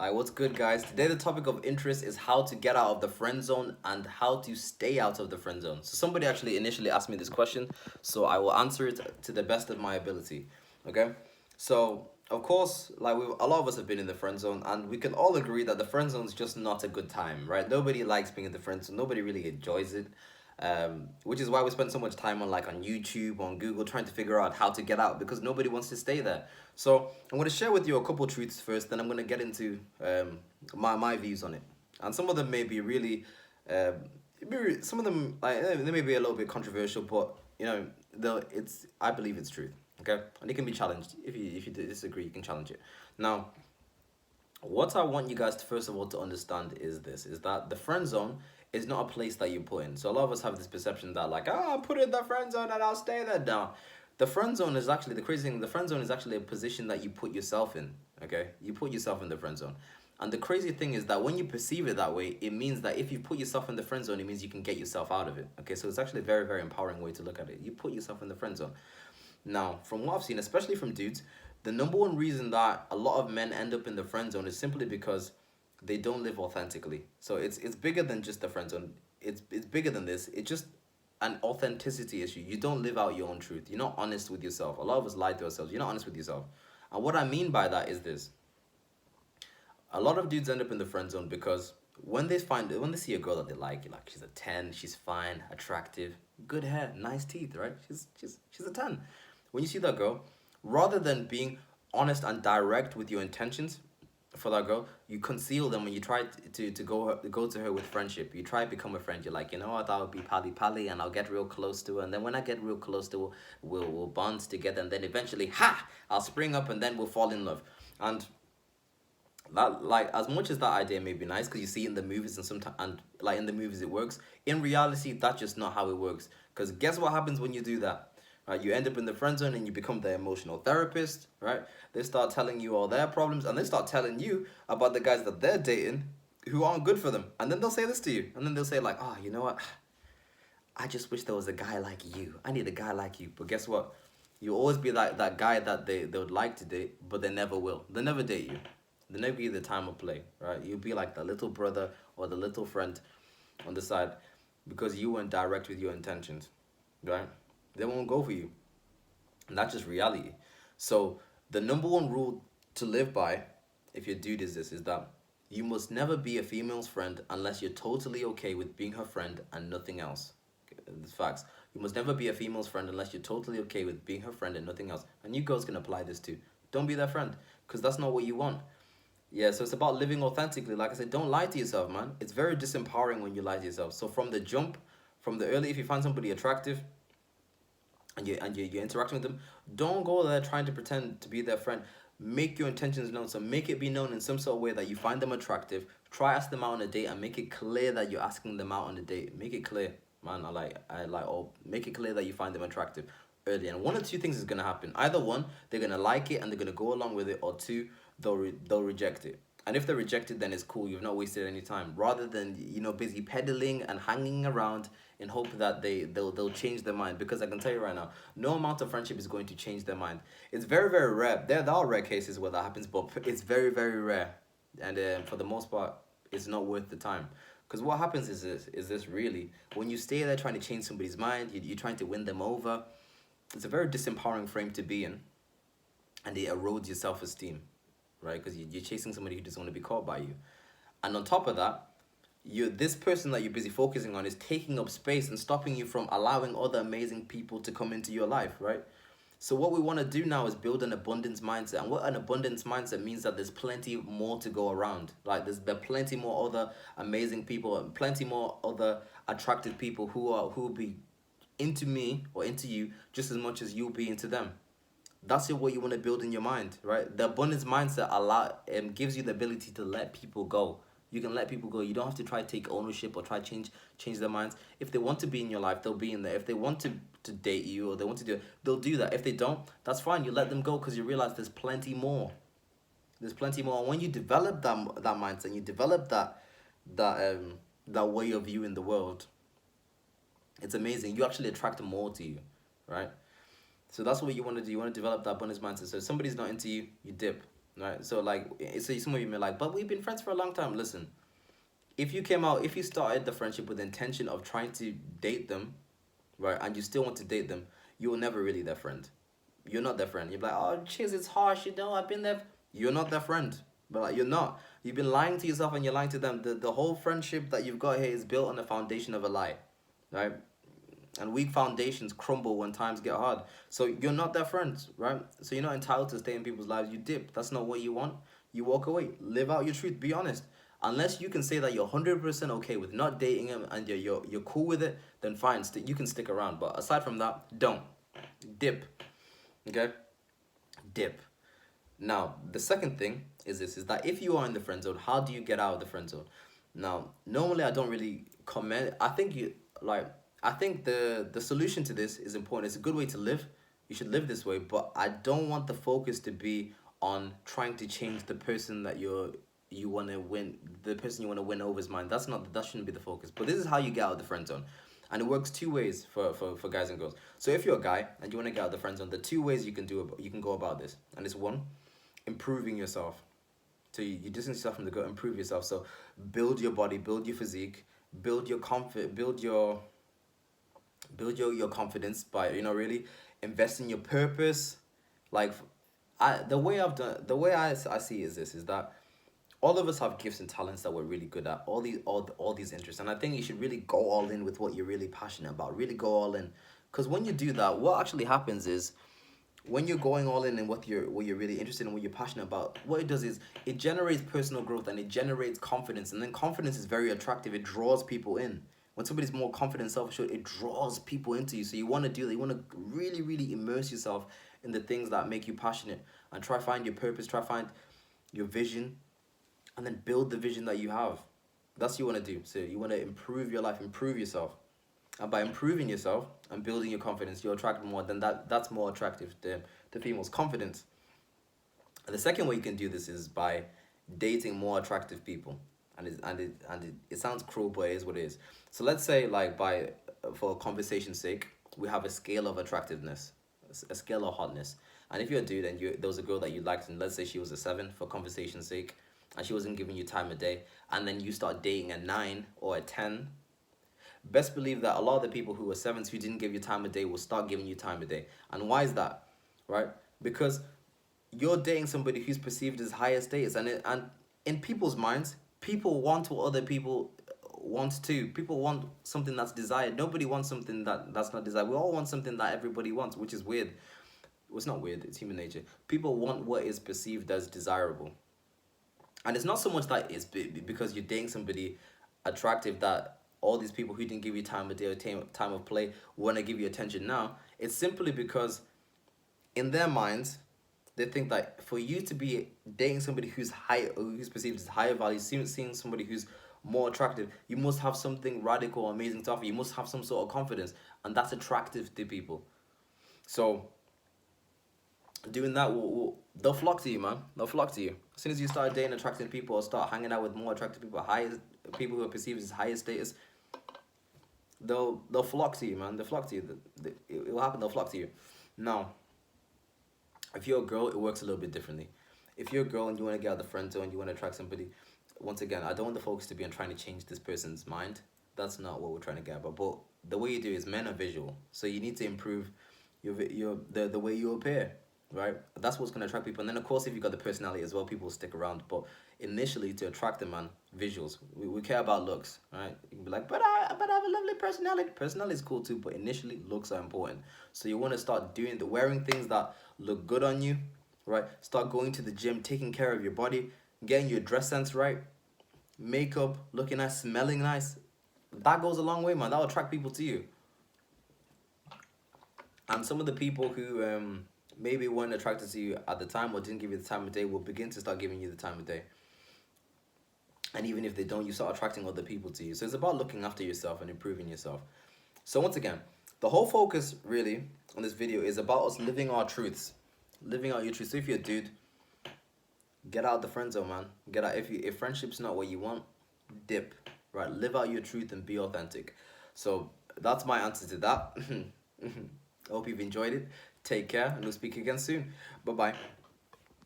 Alright, what's good, guys? Today the topic of interest is how to get out of the friend zone and how to stay out of the friend zone. So somebody actually initially asked me this question, so I will answer it to the best of my ability. Okay? So of course, a lot of us have been in the friend zone, and we can all agree that the friend zone is just not a good time, right? Nobody likes being in the friend zone. Nobody really enjoys it. Which is why we spend so much time on YouTube, on Google, trying to figure out how to get out because nobody wants to stay there. So I'm going to share with you a couple truths first, then I'm going to get into my views on it. And some of them may be really, some of them they may be a little bit controversial, but I believe it's truth. Okay, and it can be challenged. If you disagree, you can challenge it. Now, what I want you guys to first of all to understand is this: is that the friend zone is not a place that you put in. So a lot of us have this perception that I'll put in the friend zone and I'll stay there. Now, the friend zone is actually the crazy thing. The friend zone is actually a position that you put yourself in. Okay, you put yourself in the friend zone. And the crazy thing is that when you perceive it that way, it means that if you put yourself in the friend zone, it means you can get yourself out of it. Okay, so it's actually a very, very empowering way to look at it. You put yourself in the friend zone. Now, from what I've seen, especially from dudes, the number one reason that a lot of men end up in the friend zone is simply because they don't live authentically. So it's bigger than just the friend zone. It's bigger than this. It's just an authenticity issue. You don't live out your own truth. You're not honest with yourself. A lot of us lie to ourselves. You're not honest with yourself. And what I mean by that is this: a lot of dudes end up in the friend zone because when they see a girl that they like she's a 10, she's fine, attractive, good hair, nice teeth, right? She's a 10. When you see that girl, rather than being honest and direct with your intentions for that girl, you conceal them when you try to go to her with friendship. You try to become a friend. You're like, you know what, I'll be pally pally and I'll get real close to her. And then when I get real close to her, we'll bond together. And then eventually, I'll spring up and then we'll fall in love. And that, as much as that idea may be nice because you see it in the movies and sometimes, and like in the movies it works, in reality that's just not how it works. Because guess what happens when you do that, right? You end up in the friend zone and you become the emotional therapist, right? They start telling you all their problems and they start telling you about the guys that they're dating who aren't good for them. And then they'll say this to you, and then they'll say like, oh, you know what, I just wish there was a guy like you. I need a guy like you. But guess what, you'll always be like that guy that they would like to date, but they never will. They never date you. They never give you the time of play, right? You'll be like the little brother or the little friend on the side because you weren't direct with your intentions, right? They won't go for you. And that's just reality. So the number one rule to live by, if your dude is this, is that you must never be a female's friend unless you're totally okay with being her friend and nothing else. The facts. You must never be a female's friend unless you're totally okay with being her friend and nothing else. And you girls can apply this too. Don't be their friend, because that's not what you want. Yeah, so it's about living authentically. Like I said, don't lie to yourself, man. It's very disempowering when you lie to yourself. So from the jump, from the early, if you find somebody attractive and you're interacting with them, don't go there trying to pretend to be their friend. Make your intentions known. So make it be known in some sort of way that you find them attractive. Try ask them out on a date and make it clear that you're asking them out on a date. Make it clear, man. Make it clear that you find them attractive early. And one or two things is gonna happen. Either one, they're gonna like it and they're gonna go along with it, or two, they'll reject it. And if they reject it, then it's cool. You've not wasted any time. Rather than busy peddling and hanging around in hope that they'll change their mind. Because I can tell you right now, no amount of friendship is going to change their mind. It's very, very rare. There are rare cases where that happens, but it's very, very rare. And for the most part, it's not worth the time. Because what happens is this really, when you stay there trying to change somebody's mind, you're trying to win them over. It's a very disempowering frame to be in, and it erodes your self-esteem, right? Because you're chasing somebody who doesn't want to be caught by you. And on top of that, this person that you're busy focusing on is taking up space and stopping you from allowing other amazing people to come into your life, right? So what we want to do now is build an abundance mindset. And what an abundance mindset means, that there's plenty more to go around. Like there are plenty more other amazing people and plenty more other attractive people who will be into me or into you just as much as you'll be into them. That's what you want to build in your mind, right? The abundance mindset gives you the ability to let people go. You can let people go. You don't have to try to take ownership or try to change their minds. If they want to be in your life, they'll be in there. If they want to date you or they want to do it, they'll do that. If they don't, that's fine. You let them go because you realize there's plenty more. There's plenty more. And when you develop that mindset, you develop that way of viewing the world, it's amazing. You actually attract more to you, right? So that's what you want to do. You want to develop that abundance mindset. So if somebody's not into you, you dip. right? So like, so some of you may like, but we've been friends for a long time. Listen, if you started the friendship with the intention of trying to date them, right, and you still want to date them, you will never really their friend. You're not their friend. You're like, oh, cheers, it's harsh, I've been there. You're not their friend. But like, you're not. You've been lying to yourself and you're lying to them. The whole friendship that you've got here is built on the foundation of a lie, right? And weak foundations crumble when times get hard. So you're not their friends, right? So you're not entitled to stay in people's lives. You dip. That's not what you want. You walk away. Live out your truth. Be honest. Unless you can say that you're 100% okay with not dating him and you're cool with it, then fine. You can stick around. But aside from that, don't. Dip. Okay? Dip. Now, the second thing is that if you are in the friend zone, how do you get out of the friend zone? Now, normally I don't really comment. I think the solution to this is important. It's a good way to live. You should live this way, but I don't want the focus to be on trying to change the person that you want to win, the person you want to win over his mind. That shouldn't be the focus. But this is how you get out of the friend zone. And it works two ways for guys and girls. So if you're a guy and you want to get out of the friend zone, the two ways you can go about this. And it's one, improving yourself. So you distance yourself from the goal, improve yourself. So build your body, build your physique, build your comfort, build your confidence by really invest in your purpose. Like the way I see it is this, is that all of us have gifts and talents that we're really good at, all these interests, and I think you should really go all in with what you're really passionate about. Really go all in, because when you do that, what actually happens is, when you're going all in what you're really interested in, what you're passionate about, what it does is it generates personal growth and it generates confidence, and then confidence is very attractive. It draws people in. When somebody's more confident, self-assured, it draws people into you. So you want to do that. You want to really, really immerse yourself in the things that make you passionate, and try find your purpose, try find your vision, and then build the vision that you have. That's what you want to do. So you want to improve your life, improve yourself. And by improving yourself and building your confidence, you attract more. Then that's more attractive to females. Confidence. And the second way you can do this is by dating more attractive people. And it sounds cruel, but it is what it is. So let's say, like, for conversation's sake, we have a scale of attractiveness, a scale of hotness. And if you're a dude and there was a girl that you liked, and let's say she was a 7 for conversation's sake, and she wasn't giving you time of day, and then you start dating a 9 or a 10, best believe that a lot of the people who were 7s who didn't give you time of day will start giving you time of day. And why is that? Right? Because you're dating somebody who's perceived as higher status, and in people's minds, people want what other people want too. People want something that's desired. Nobody wants something that's not desired. We all want something that everybody wants, which is weird. Well, it's not weird, it's human nature. People want what is perceived as desirable. And it's not so much that it's because you're dating somebody attractive that all these people who didn't give you time of day or time of play want to give you attention now. It's simply because in their minds, they think that for you to be dating somebody who's perceived as higher value, seeing somebody who's more attractive, you must have something radical, amazing to offer. You must have some sort of confidence, and that's attractive to people. So doing that, they'll flock to you, man. They'll flock to you. As soon as you start dating attractive people or start hanging out with more attractive people, people who are perceived as higher status, they'll flock to you, man. They'll flock to you. It will happen. They'll flock to you. Now, if you're a girl, it works a little bit differently. If you're a girl and you want to get out of the friend zone, you want to attract somebody, once again, I don't want the focus to be on trying to change this person's mind. That's not what we're trying to get about. But the way you do is, men are visual, so you need to improve the way you appear, right? That's what's going to attract people. And then, of course, if you got the personality as well, people will stick around. But initially, to attract them, man, visuals. We care about looks, right? You can be like, but I have a lovely personality. Personality is cool too, but initially, looks are important. So you want to start wearing things that look good on you, right? Start going to the gym, taking care of your body, getting your dress sense right, makeup, looking nice, smelling nice. That goes a long way, man. That will attract people to you. And some of the people who maybe weren't attracted to you at the time or didn't give you the time of day will begin to start giving you the time of day. And even if they don't, you start attracting other people to you. So it's about looking after yourself and improving yourself. So once again, the whole focus really on this video is about us living our truths. Living out your truths. So if you're a dude, get out of the friend zone, man. Get out. If friendship's not what you want, dip. Right? Live out your truth and be authentic. So that's my answer to that. I hope you've enjoyed it. Take care, and we'll speak again soon. Bye-bye.